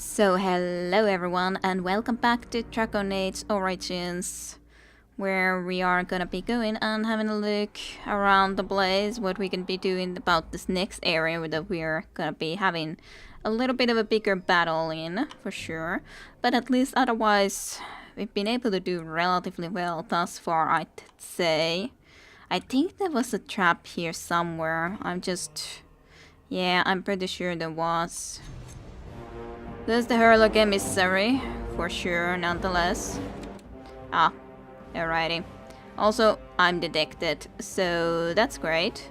So hello everyone and welcome back to Dragon Age Origins, where we are gonna be going and having a look around the place what we can be doing about this next area that we're gonna be having a little bit of a bigger battle in, for sure. But at least otherwise we've been able to do relatively well thus far, I'd say. I think there was a trap here somewhere. I'm pretty sure there was. There's the Herlock Emissary, for sure, nonetheless. Ah, alrighty. Also, I'm detected, so that's great.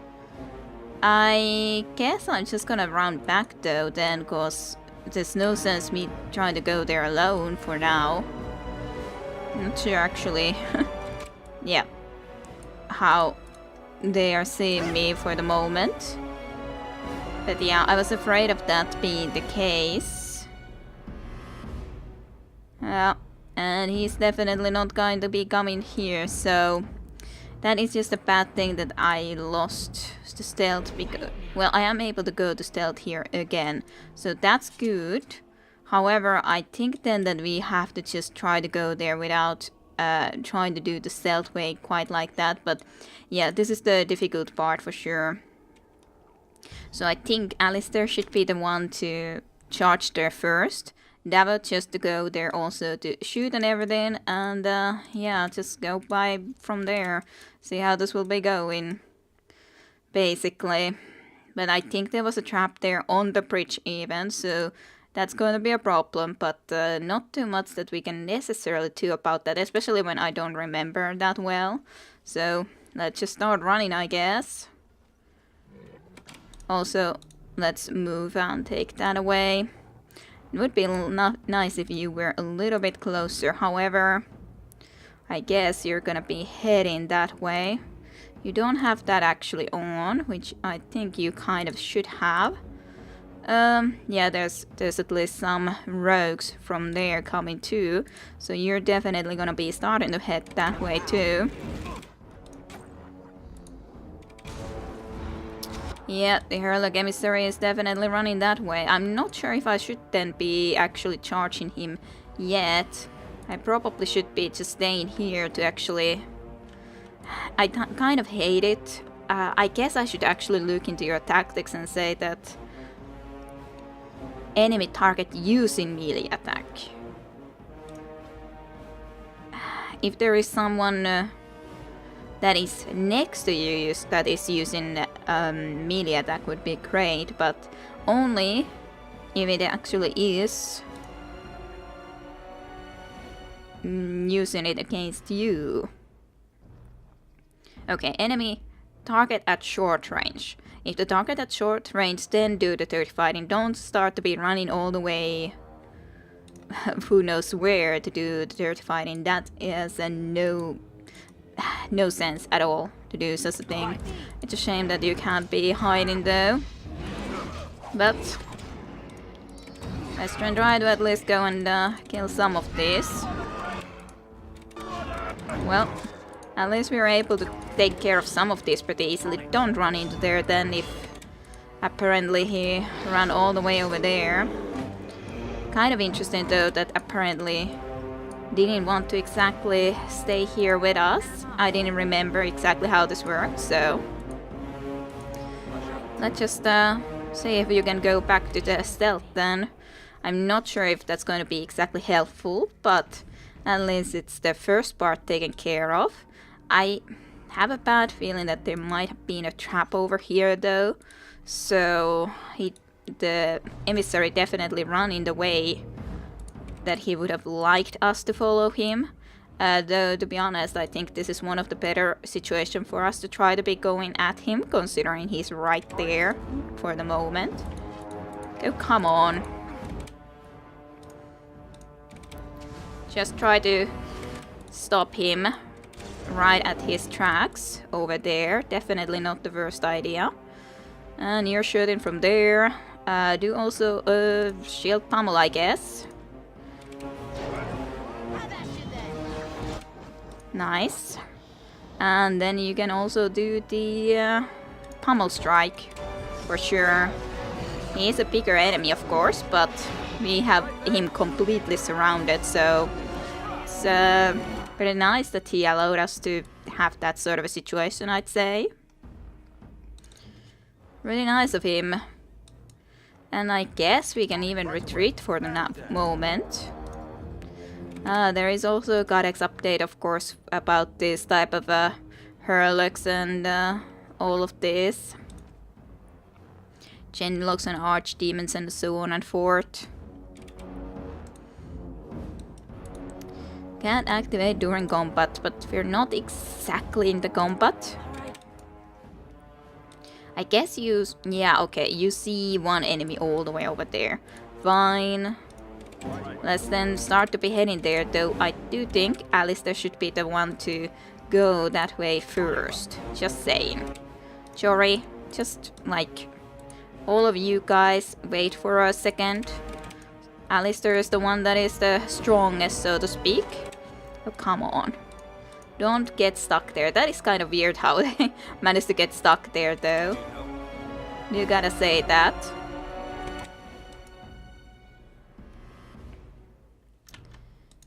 I guess I'm just gonna round back though then, cause there's no sense me trying to go there alone for now. Not sure actually. Yeah. How they are seeing me for the moment. But yeah, I was afraid of that being the case. Yeah, and he's definitely not going to be coming here, so that is just a bad thing that I lost the stealth because, well, I am able to go to stealth here again, so that's good. However, I think then that we have to just try to go there without trying to do the stealth way quite like that, but yeah, this is the difficult part for sure. So I think Alistair should be the one to charge there first. Davot just to go there also to shoot and everything, and yeah, just go by from there. See how this will be going, basically. But I think there was a trap there on the bridge even, so that's going to be a problem, but not too much that we can necessarily do about that, especially when I don't remember that well. So let's just start running, I guess. Also, let's move and take that away. It would be nice if you were a little bit closer, however, I guess you're gonna be heading that way. You don't have that actually on, which I think you kind of should have. Yeah, there's at least some rogues from there coming too, so you're definitely gonna be starting to head that way too. Yeah, the Herlock Emissary is definitely running that way. I'm not sure if I should then be actually charging him yet. I probably should be just staying here to actually... I kind of hate it. I guess I should actually look into your tactics and say that... enemy target using melee attack. If there is someone... that is next to you that is using melee attack would be great, but only if it actually is using it against you. Okay, enemy target at short range. If the target at short range, then do the dirty fighting. Don't start to be running all the way who knows where to do the dirty fighting. That is a no sense at all to do such a thing. It's a shame that you can't be hiding though. But let's try to at least go and kill some of these. Well, at least we were able to take care of some of these pretty easily. Don't run into there then if apparently he ran all the way over there. Kind of interesting though that apparently didn't want to exactly stay here with us. I didn't remember exactly how this works, so let's just see if you can go back to the stealth then. I'm not sure if that's going to be exactly helpful, but at least it's the first part taken care of. I have a bad feeling that there might have been a trap over here though, so the emissary definitely ran in the way that he would have liked us to follow him. Though, to be honest, I think this is one of the better situations for us to try to be going at him, considering he's right there for the moment. Oh, come on. Just try to stop him right at his tracks over there. Definitely not the worst idea. And you're shooting from there. Do also a shield pummel, I guess. Nice. And then you can also do the pummel strike for sure. He is a bigger enemy, of course, but we have him completely surrounded, so it's pretty nice that he allowed us to have that sort of a situation, I'd say. Really nice of him. And I guess we can even retreat for the moment. There is also a Codex update, of course, about this type of Hurlocs and all of this. Genlocks and Archdemons and so on and forth. Can't activate during combat, but we're not exactly in the combat. I guess you... yeah, okay, you see one enemy all the way over there. Fine. Let's then start to be heading there, though I do think Alistair should be the one to go that way first. Just saying. Jory, just like... all of you guys, wait for a second. Alistair is the one that is the strongest, so to speak. Oh, come on. Don't get stuck there. That is kind of weird how they managed to get stuck there, though. You gotta say that.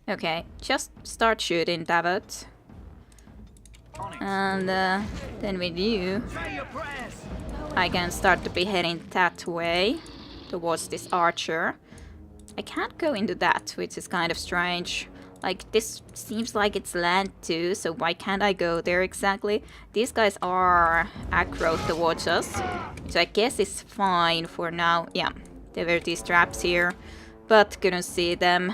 Okay, just start shooting, Davut. And then with you, I can start to be heading that way, towards this archer. I can't go into that, which is kind of strange. Like, this seems like it's land too, so why can't I go there exactly? These guys are aggro towards us, which I guess is fine for now. Yeah, there were these traps here, but couldn't see them.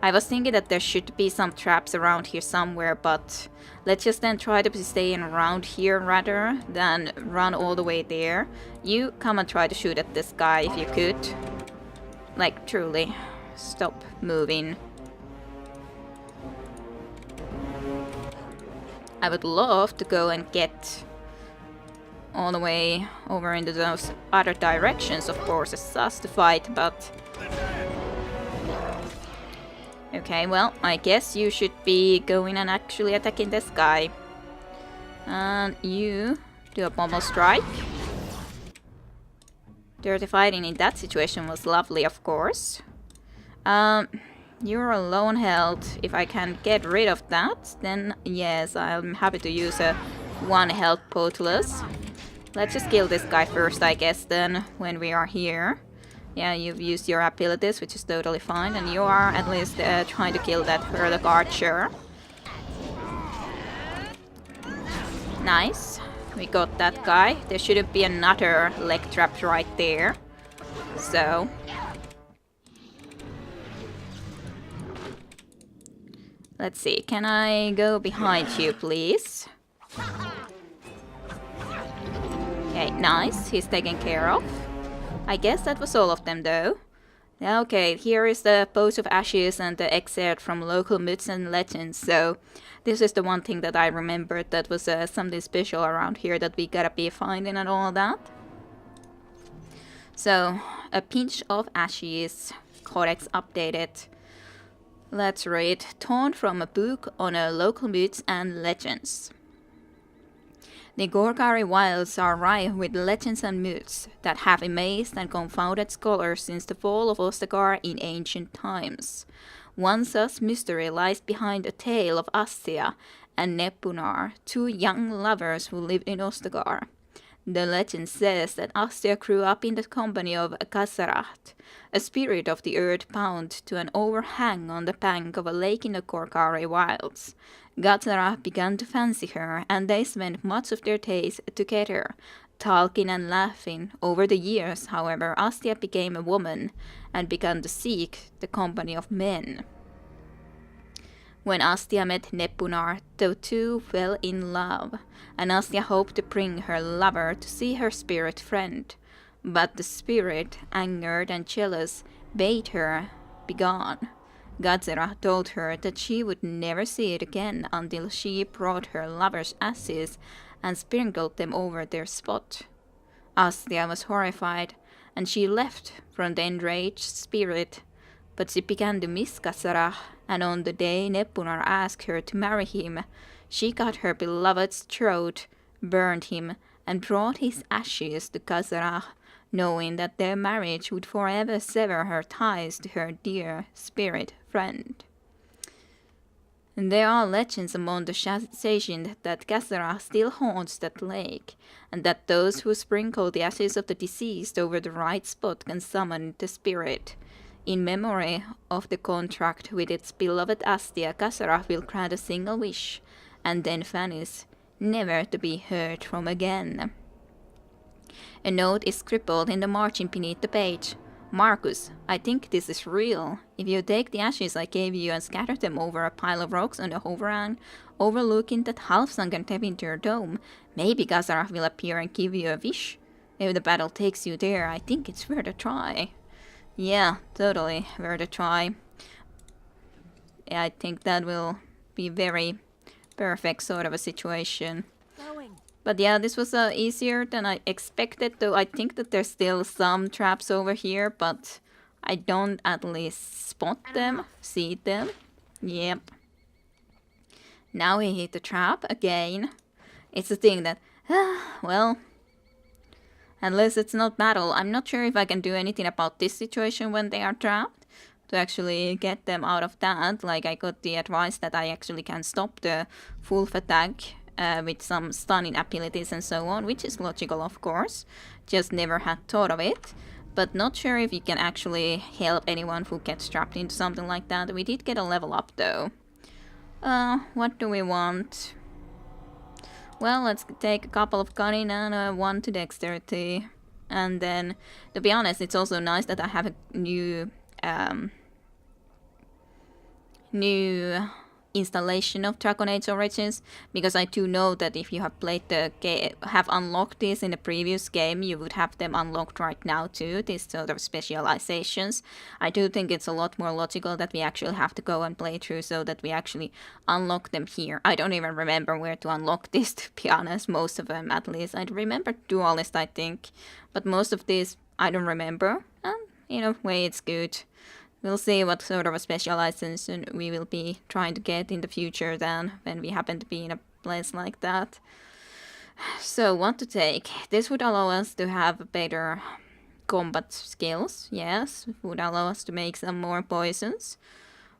I was thinking that there should be some traps around here somewhere, but let's just then try to stay in around here rather than run all the way there. You come and try to shoot at this guy if you could. Like, truly, stop moving. I would love to go and get all the way over into those other directions, of course, it's us to fight, but... okay, well, I guess you should be going and actually attacking this guy. And you do a pommel strike. Dirty fighting in that situation was lovely, of course. You're low on health. If I can get rid of that, then yes, I'm happy to use a 1 health potless. Let's just kill this guy first, I guess, then, when we are here. Yeah, you've used your abilities, which is totally fine, and you are at least trying to kill that Hurloc archer. Nice. We got that guy. There shouldn't be another leg trap right there. So... let's see, can I go behind you, please? Okay, nice. He's taken care of. I guess that was all of them, though. Okay, here is the Pose of Ashes and the excerpt from local myths and legends. So, this is the one thing that I remembered that was something special around here that we gotta be finding and all that. So, a pinch of ashes, Codex updated. Let's read, torn from a book on local myths and legends. The Gorkari Wilds are rife with legends and myths that have amazed and confounded scholars since the fall of Ostagar in ancient times. One such mystery lies behind the tale of Astia and Nepunar, 2 young lovers who lived in Ostagar. The legend says that Astia grew up in the company of Kasarat, a spirit of the earth bound to an overhang on the bank of a lake in the Gorkari Wilds. Gatsara began to fancy her, and they spent much of their days together, talking and laughing. Over the years, however, Astia became a woman and began to seek the company of men. When Astia met Nepunar, the two fell in love, and Astia hoped to bring her lover to see her spirit friend. But the spirit, angered and jealous, bade her begone. Gatsera told her that she would never see it again until she brought her lover's ashes and sprinkled them over their spot. Astia was horrified, and she left from the enraged spirit. But she began to miss Gatsera, and on the day Nepunar asked her to marry him, she cut her beloved's throat, burned him, and brought his ashes to Gatsera, knowing that their marriage would forever sever her ties to her dear spirit friend. And there are legends among the Sazin that Kasera still haunts that lake, and that those who sprinkle the ashes of the deceased over the right spot can summon the spirit. In memory of the contract with its beloved Astia, Kasera will grant a single wish, and then vanish, never to be heard from again. A note is scribbled in the margin beneath the page. Marcus, I think this is real. If you take the ashes I gave you and scatter them over a pile of rocks on the overhang, overlooking that half-sunken Tevinter dome, maybe Gazaraf will appear and give you a wish. If the battle takes you there, I think it's worth a try. Yeah, totally worth a try. Yeah, I think that will be very perfect sort of a situation. But yeah, this was easier than I expected, though I think that there's still some traps over here, but I don't at least spot them, see them. Yep. Now we hit the trap again. It's a thing that, well, unless it's not battle, I'm not sure if I can do anything about this situation when they are trapped to actually get them out of that. Like, I got the advice that I actually can stop the full attack with some stunning abilities and so on, which is logical, of course. Just never had thought of it. But not sure if you can actually help anyone who gets trapped into something like that. We did get a level up, though. What do we want? Well, let's take a couple of cunning and 1 to dexterity. And then, to be honest, it's also nice that I have a new installation of Dragon Age Origins, because I do know that if you have played the game, have unlocked this in the previous game, you would have them unlocked right now too, these sort of specializations. I do think it's a lot more logical that we actually have to go and play through so that we actually unlock them here. I don't even remember where to unlock this, to be honest, most of them at least. I remember Duelist, I think, but most of these I don't remember, and in a way it's good. We'll see what sort of a specialization we will be trying to get in the future then, when we happen to be in a place like that. So, what to take? This would allow us to have better combat skills, yes. Would allow us to make some more poisons.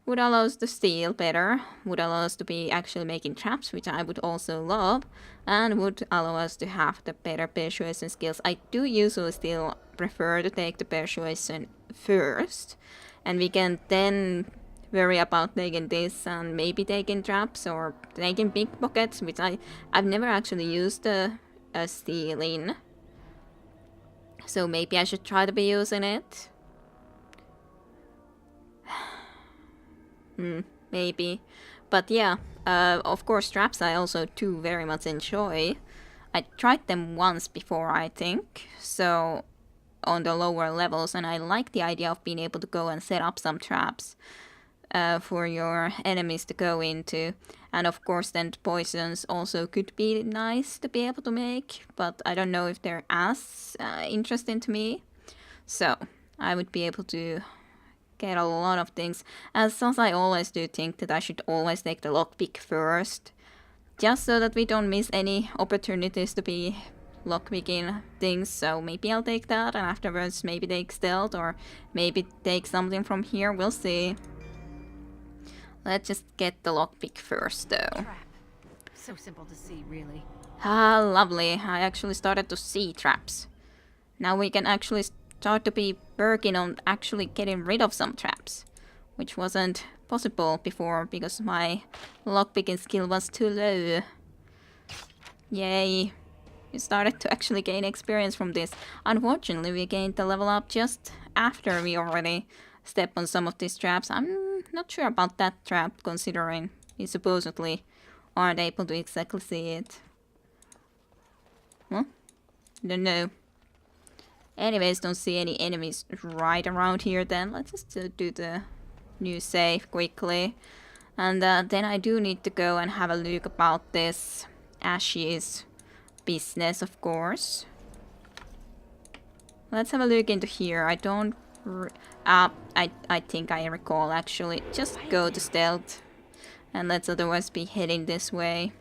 Would allow us to steal better. Would allow us to be actually making traps, which I would also love. And would allow us to have the better persuasion skills. I do usually still prefer to take the persuasion first. And we can then worry about taking this and maybe taking traps or taking pickpockets, which I've never actually used stealing. So maybe I should try to be using it. Maybe. But yeah, of course traps I also do very much enjoy. I tried them once before, I think. So on the lower levels, and I like the idea of being able to go and set up some traps for your enemies to go into. And of course then poisons also could be nice to be able to make, but I don't know if they're as interesting to me. So I would be able to get a lot of things. As I always do think that I should always take the lockpick first, just so that we don't miss any opportunities to be lockpicking things. So maybe I'll take that, and afterwards maybe take stealth, or maybe take something from here. We'll see. Let's just get the lockpick first, though. So simple to see, really. Ah, lovely. I actually started to see traps. Now we can actually start to be working on actually getting rid of some traps, which wasn't possible before because my lockpicking skill was too low. Yay. We started to actually gain experience from this. Unfortunately, we gained the level up just after we already stepped on some of these traps. I'm not sure about that trap, considering we supposedly aren't able to exactly see it. Huh? Don't know. Anyways, don't see any enemies right around here then. Let's just do the new save quickly. And then I do need to go and have a look about this ashes business, of course. Let's have a look into here. I don't... I think I recall, actually. Just go to stealth. And let's otherwise be heading this way.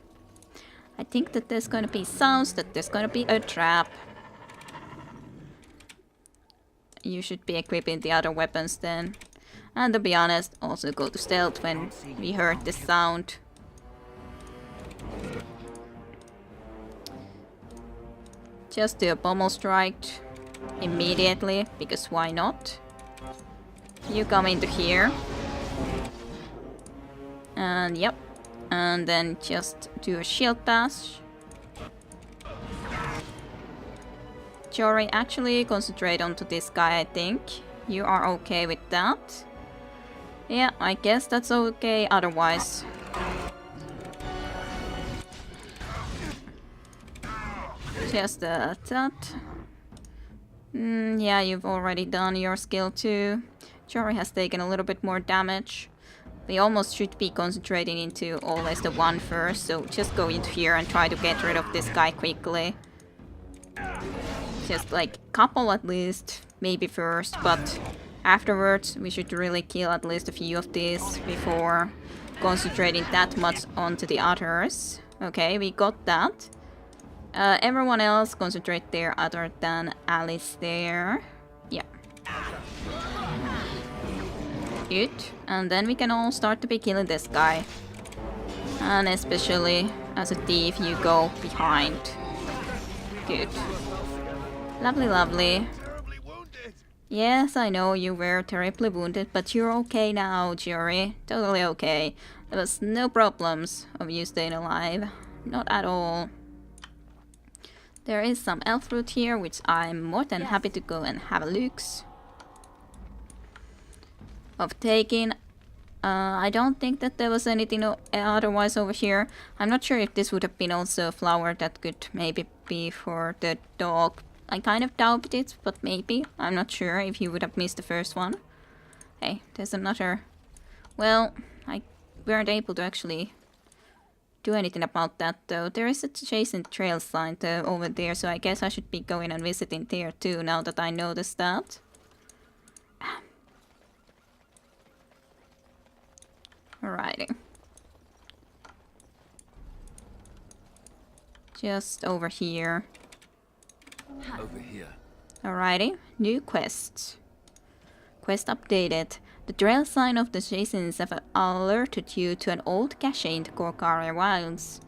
I think that there's gonna be sounds, that there's gonna be a trap. you should be equipping the other weapons then. And to be honest, also go to stealth when we heard the sound. Just do a pommel strike immediately, because why not? You come into here. And yep. And then just do a shield bash. Jory, actually concentrate onto this guy, I think. You are okay with that? Yeah, I guess that's okay otherwise. Just that. Yeah, you've already done your skill too. Jory has taken a little bit more damage. We almost should be concentrating into always the one first, so just go into here and try to get rid of this guy quickly. Just like couple at least, maybe first, but afterwards we should really kill at least a few of these before concentrating that much onto the others. Okay, we got that. Everyone else concentrate there other than Alice there. Yeah. Good. And then we can all start to be killing this guy. And especially as a thief you go behind. Good. Lovely, lovely. Yes, I know you were terribly wounded, but you're okay now, Jory. Totally okay. There was no problems of you staying alive. Not at all. There is some elf fruit here, which I'm more than happy to go and have a look of taking. I don't think that there was anything otherwise over here. I'm not sure if this would have been also a flower that could maybe be for the dog. I kind of doubt it, but maybe. I'm not sure if you would have missed the first one. Hey, there's another. Well, we weren't able to actually do anything about that though. There is a adjacent trail sign though over there, so I guess I should be going and visiting there too now that I noticed that. Alrighty. Just over here. Over here. Alrighty, new quest. Quest updated. The trail sign of the Jasons have alerted you to an old cache in the Korcari Wilds.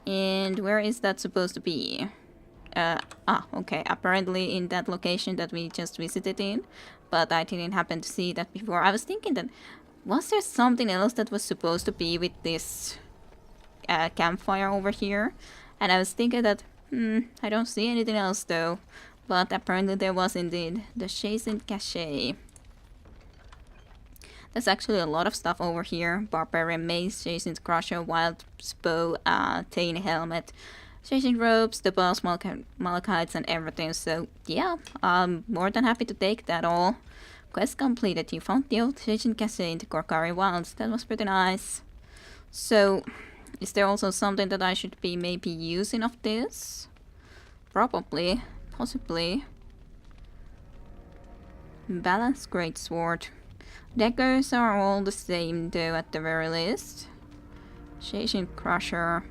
And where is that supposed to be? Okay, apparently in that location that we just visited in. But I didn't happen to see that before. I was thinking that, was there something else that was supposed to be with this campfire over here? And I was thinking that, I don't see anything else though. But apparently there was indeed the Jason cache. There's actually a lot of stuff over here. Barbarian Mace, Jason's Crusher, Wild Bow, Thane Helmet, Jason Robes, the Boss Malachites and everything. So yeah, I'm more than happy to take that all. Quest completed. You found the old Jason cache in the Korcari Wilds. That was pretty nice. So, is there also something that I should be maybe using of this? Probably. Possibly. Balanced Greatsword. Daggers are all the same though at the very least. Jason Crusher.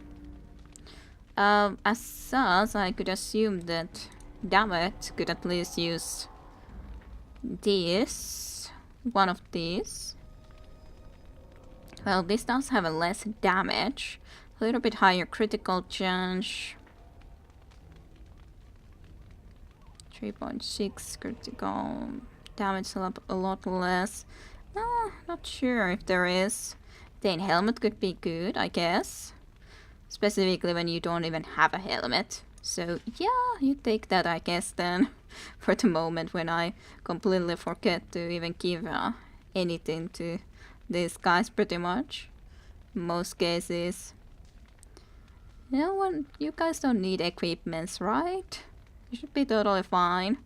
As such, I could assume that Dammit could at least use this. One of these. Well, this does have a less damage. A little bit higher critical chance. 3.6 critical damage, a lot less. Not sure if there is. Thane Helmet could be good, I guess. Specifically when you don't even have a helmet. So yeah, you take that I guess then. For the moment when I completely forget to even give anything to these guys pretty much. In most cases. You guys don't need equipments, right? You should be totally fine.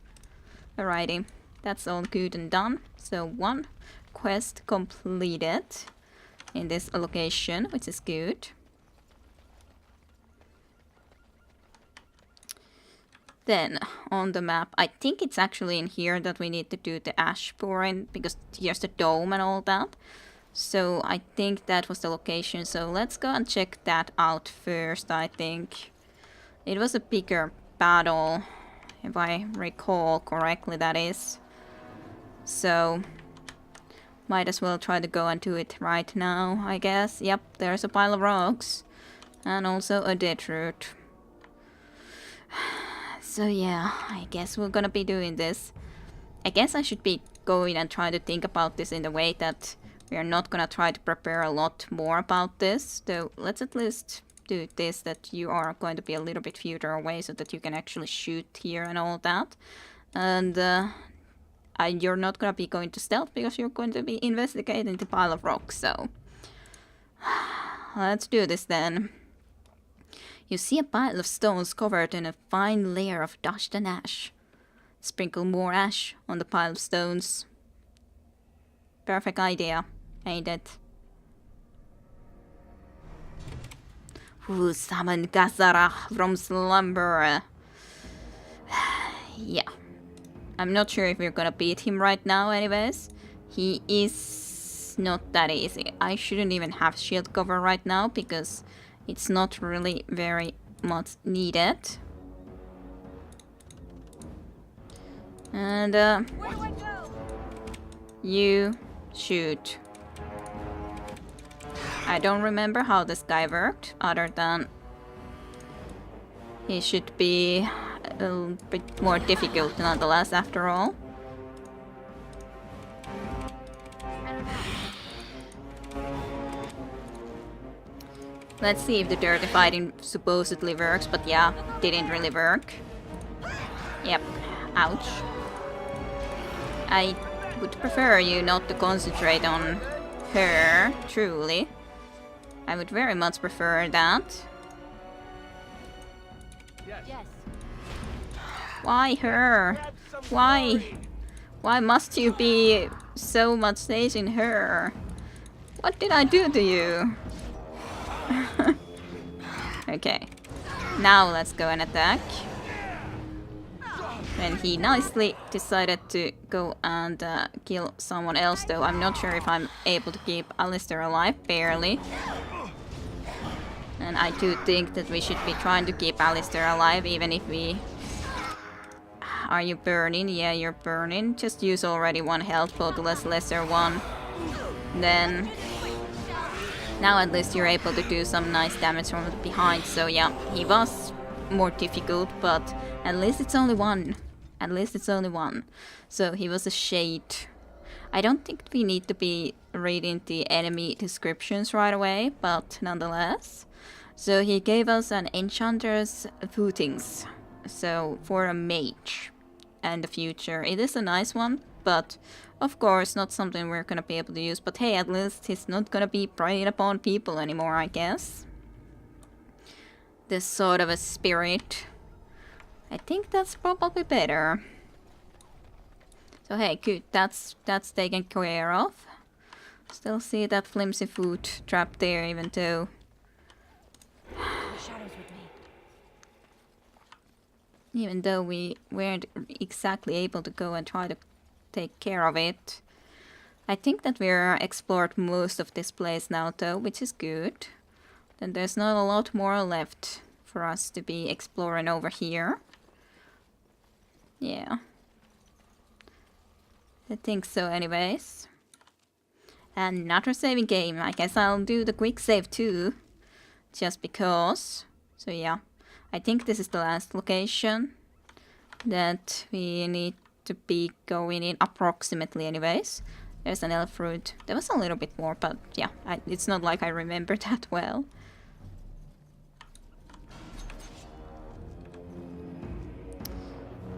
Alrighty, that's all good and done. So one quest completed in this location, which is good. Then on the map, I think it's actually in here that we need to do the ash pouring, because here's the dome and all that. So I think that was the location. So let's go and check that out first, I think. It was a bigger battle, if I recall correctly, that is. So might as well try to go and do it right now, I guess. Yep, there's a pile of rocks. And also a dead root. So yeah, I guess we're gonna be doing this. I guess I should be going and trying to think about this in the way that we are not gonna try to prepare a lot more about this. So let's at least do this, that you are going to be a little bit further away so that you can actually shoot here and all that. And you're not gonna be going to stealth because you're going to be investigating the pile of rocks, so let's do this then. You see a pile of stones covered in a fine layer of dust and ash. Sprinkle more ash on the pile of stones. Perfect idea, ain't it? Who summoned Gazara from slumber? Yeah. I'm not sure if we're gonna beat him right now anyways. He is not that easy. I shouldn't even have shield cover right now because it's not really very much needed. And you shoot. I don't remember how this guy worked other than he should be a bit more difficult nonetheless after all. Let's see if the dirty fighting supposedly works, but yeah, didn't really work. Yep, ouch. I would prefer you not to concentrate on her, truly. I would very much prefer that. Yes. Why her? Why? Why must you be so much chasing her? What did I do to you? Okay. Now let's go and attack. And he nicely decided to go and kill someone else, though I'm not sure if I'm able to keep Alistair alive, barely. And I do think that we should be trying to keep Alistair alive, even if we... Are you burning? Yeah, you're burning. Just use already one health pot, lesser one. Then... Now at least you're able to do some nice damage from behind, so yeah, he was more difficult, but at least it's only one. At least it's only one. So he was a shade. I don't think we need to be reading the enemy descriptions right away, but nonetheless. So he gave us an enchanter's footings. So for a mage and the future. It is a nice one, but of course not something we're gonna be able to use. But hey, at least he's not gonna be preying upon people anymore, I guess. This sort of a spirit. I think that's probably better. So hey, good, that's taken care of. Still see that flimsy foot trap there, even though... The shadows with me. Even though we weren't exactly able to go and try to take care of it. I think that we're explored most of this place now though, which is good. Then there's not a lot more left for us to be exploring over here. Yeah. I think so anyways. Another saving game. I guess I'll do the quick save too. Just because. So yeah. I think this is the last location that we need to be going in approximately anyways. There's an elf fruit. There was a little bit more, but yeah, it's not like I remember that well.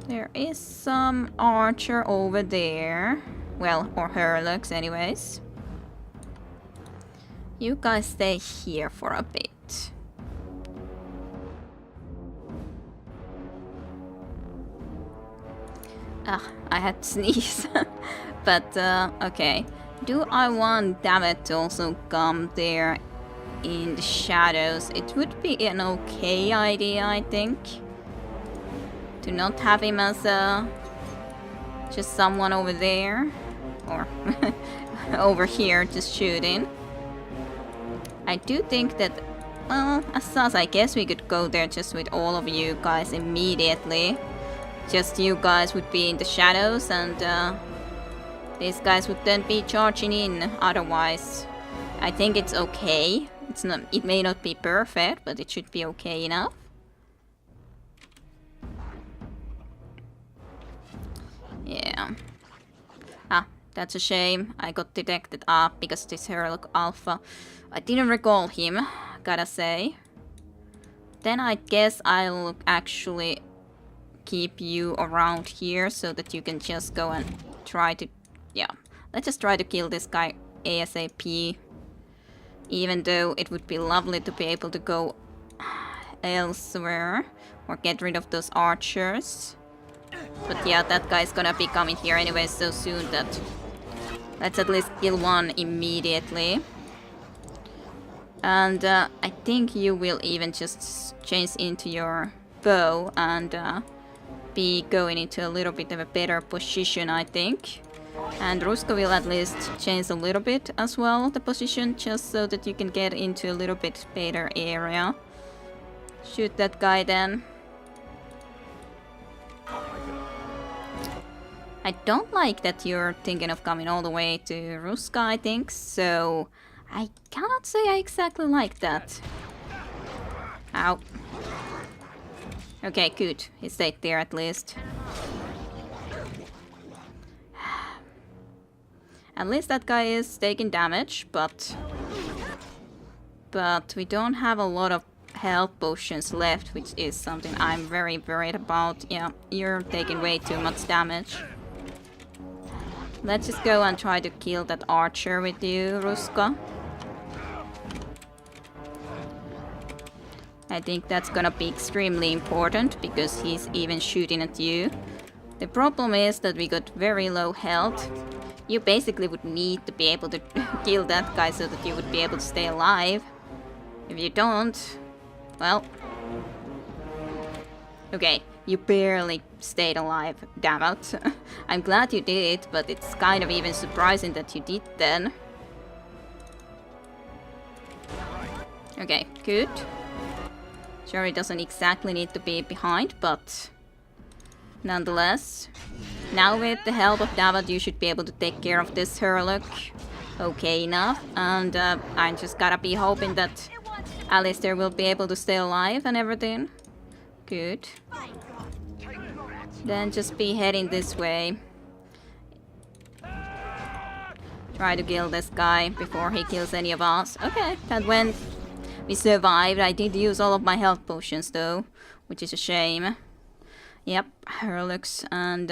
There is some archer over there. Well, or Herlux anyways. You guys stay here for a bit. Ah, I had to sneeze. But, okay. Do I want David to also come there in the shadows? It would be an okay idea, I think. To not have him as just someone over there. Or over here just shooting. I do think that, well, as such, I guess we could go there just with all of you guys immediately. Just you guys would be in the shadows and These guys would then be charging in otherwise. I think it's okay. It's not. It may not be perfect, but it should be okay enough. Yeah. Ah, that's a shame. I got detected up because this Herlock Alpha. I didn't recall him, gotta say. Then I guess I'll actually keep you around here so that you can just go and try to... Yeah, let's just try to kill this guy ASAP. Even though it would be lovely to be able to go elsewhere or get rid of those archers. But yeah, that guy's gonna be coming here anyway so soon that... Let's at least kill one immediately. And I think you will even just change into your bow and be going into a little bit of a better position, I think. And Ruska will at least change a little bit as well, the position, just so that you can get into a little bit better area. Shoot that guy then. I don't like that you're thinking of coming all the way to Ruska, I think, so I cannot say I exactly like that. Ow. Okay, good. He stayed there at least. At least that guy is taking damage, but we don't have a lot of health potions left, which is something I'm very worried about. Yeah, you're taking way too much damage. Let's just go and try to kill that archer with you, Ruska. I think that's gonna be extremely important because he's even shooting at you. The problem is that we got very low health. You basically would need to be able to kill that guy so that you would be able to stay alive. If you don't, well... Okay, you barely stayed alive, damn it. I'm glad you did it, but it's kind of even surprising that you did then. Okay, good. Sure, it doesn't exactly need to be behind, but... Nonetheless, now with the help of David, you should be able to take care of this Herlock okay enough. And I just gotta be hoping that Alistair will be able to stay alive and everything. Good. Then just be heading this way. Try to kill this guy before he kills any of us. Okay, that went. We survived. I did use all of my health potions though, which is a shame. Yep, Herlocks and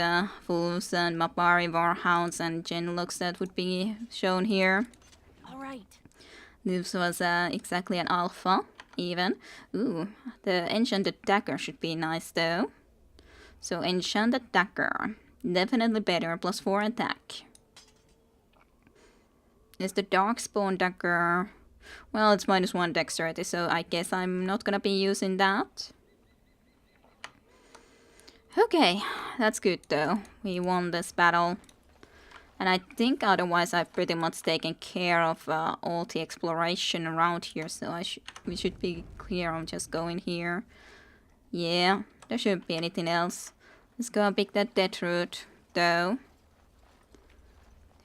Wolves and Mapari Warhounds and Genlocks that would be shown here. All right. This was exactly an alpha, even. Ooh, the Enchanted Dagger should be nice though. So Enchanted Dagger, definitely better, +4 attack. Is the Darkspawn Dagger... Well, it's -1 dexterity, so I guess I'm not gonna be using that. Okay, that's good though. We won this battle. And I think otherwise I've pretty much taken care of all the exploration around here, so we should be clear on just going here. Yeah, there shouldn't be anything else. Let's go and pick that dead root though.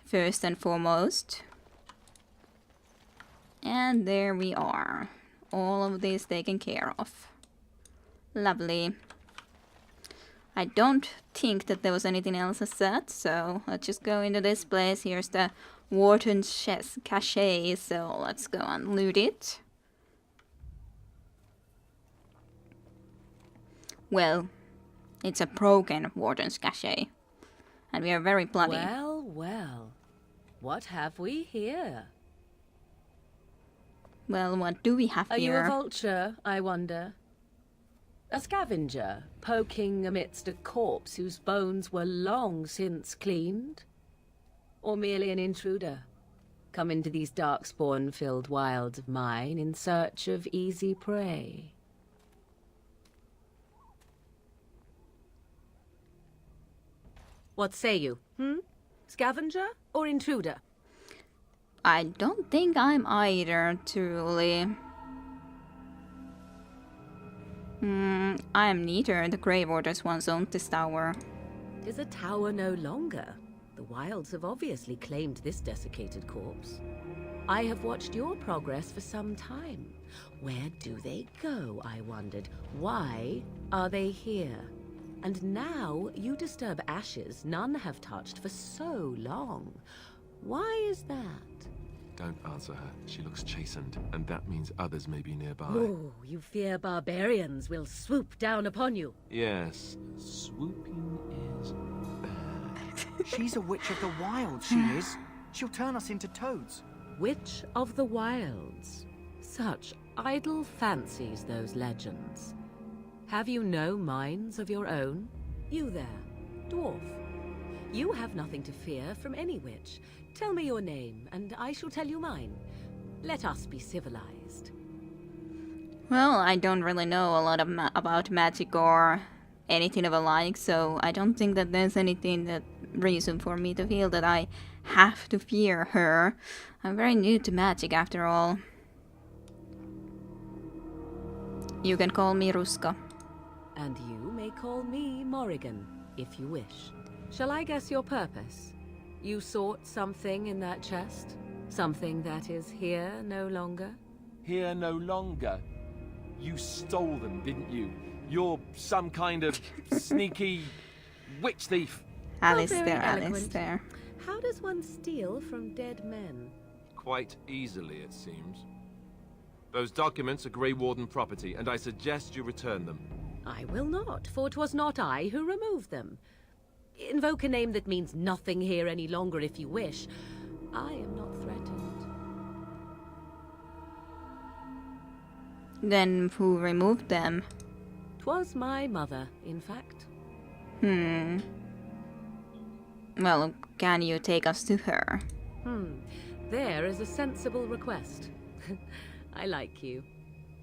First and foremost. And there we are. All of this taken care of. Lovely. I don't think that there was anything else as said, so let's just go into this place. Here's the Warden's Cache, so let's go and loot it. Well, it's a broken Warden's Cache, and we are very bloody. Well, well, what have we here? Well, what do we have Are here? you a vulture, I wonder? A scavenger, poking amidst a corpse whose bones were long since cleaned? Or merely an intruder, come into these darkspawn-filled wilds of mine in search of easy prey? What say you, Scavenger or intruder? I don't think I'm either, truly. I am neither. The Grey Warders once owned this tower. Is a tower no longer, The wilds have obviously claimed this desiccated corpse. I have watched your progress for some time. Where do they go, I wondered? Why are they here? And now you disturb ashes none have touched for so long. Why is that? Don't answer her. She looks chastened, and that means others may be nearby. Oh, you fear barbarians will swoop down upon you. Yes, swooping is bad. She's a witch of the wild, she is. She'll turn us into toads. Witch of the Wilds. Such idle fancies, those legends. Have you no minds of your own? You there, dwarf. You have nothing to fear from any witch. Tell me your name, and I shall tell you mine. Let us be civilized. Well, I don't really know a lot of about magic or anything of a like, so I don't think that there's anything that reason for me to feel that I have to fear her. I'm very new to magic after all. You can call me Ruska. And you may call me Morrigan, if you wish. Shall I guess your purpose? You sought something in that chest? Something that is here no longer? Here no longer. You stole them, didn't you? You're some kind of sneaky witch thief. Alistair, very eloquent. Alistair. How does one steal from dead men? Quite easily, it seems. Those documents are Grey Warden property, and I suggest you return them. I will not, for 'twas not I who removed them. Invoke a name that means nothing here any longer if you wish. I am not threatened. Then who removed them? 'Twas my mother, in fact. Well, can you take us to her? There is a sensible request. I like you.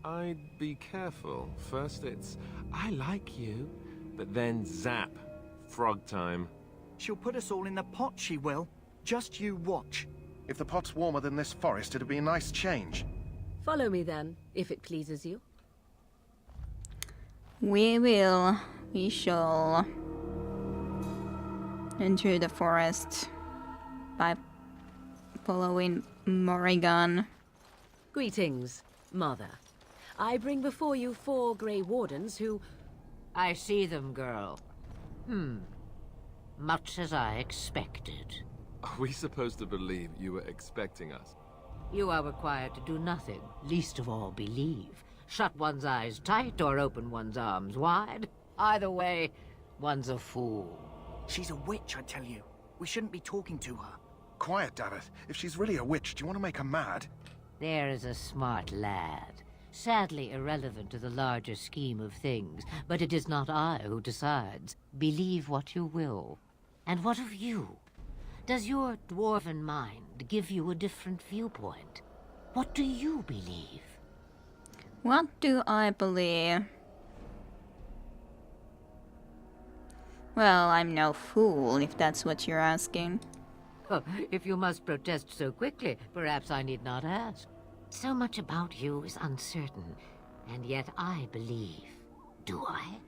I'd be careful. First it's, I like you, but then zap. Frog time. She'll put us all in the pot, she will. Just you watch. If the pot's warmer than this forest, it'd be a nice change. Follow me then, if it pleases you. We will. We shall enter the forest by following Morrigan. Greetings, Mother. I bring before you 4 Grey Wardens who... I see them, girl. Much as I expected. Are we supposed to believe you were expecting us? You are required to do nothing, least of all believe. Shut one's eyes tight or open one's arms wide. Either way, one's a fool. She's a witch, I tell you. We shouldn't be talking to her. Quiet, Davith. If she's really a witch, do you want to make her mad? There is a smart lad. Sadly irrelevant to the larger scheme of things, but it is not I who decides. Believe what you will. And what of you? Does your dwarven mind give you a different viewpoint? What do you believe? What do I believe? Well, I'm no fool, if that's what you're asking. If you must protest so quickly, perhaps I need not ask. So much about you is uncertain, and yet I believe. Do I?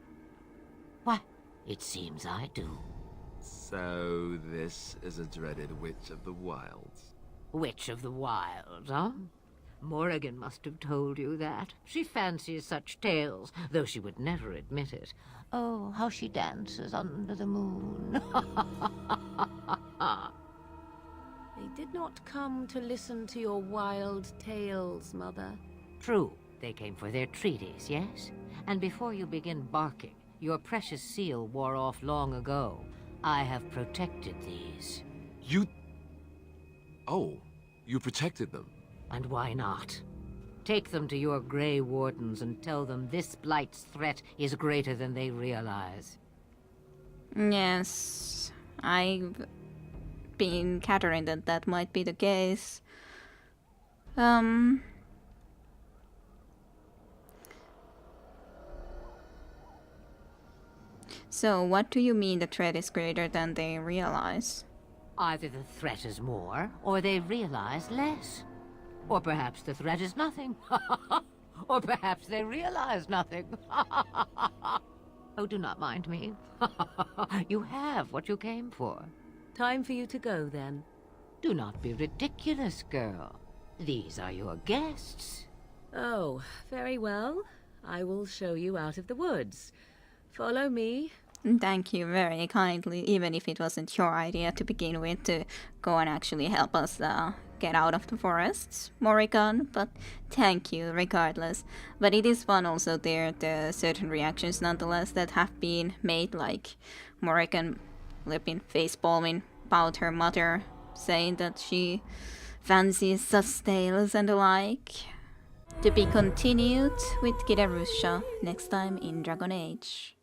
Why, it seems I do. So this is a dreaded witch of the wilds. Witch of the Wilds, huh? Morrigan must have told you that. She fancies such tales, though she would never admit it. Oh, how she dances under the moon. They did not come to listen to your wild tales, Mother. True, they came for their treaties, yes? And before you begin barking, your precious seal wore off long ago. I have protected these. You... Oh, you protected them. And why not? Take them to your Grey Wardens and tell them this Blight's threat is greater than they realize. Yes, I've been catering that that might be the case. So what do you mean the threat is greater than they realize? Either the threat is more, or they realize less. Or perhaps the threat is nothing. Or perhaps they realize nothing. Oh, do not mind me. You have what you came for. Time for you to go, then. Do not be ridiculous, girl. These are your guests. Oh, very well. I will show you out of the woods. Follow me. Thank you very kindly, even if it wasn't your idea to begin with, to go and actually help us get out of the forests, Morrigan, but thank you regardless. But it is fun also there, the certain reactions nonetheless that have been made, like Morrigan flipping face-palming about her mother, saying that she fancies sus tales and the like. To be continued with Kidarusha next time in Dragon Age.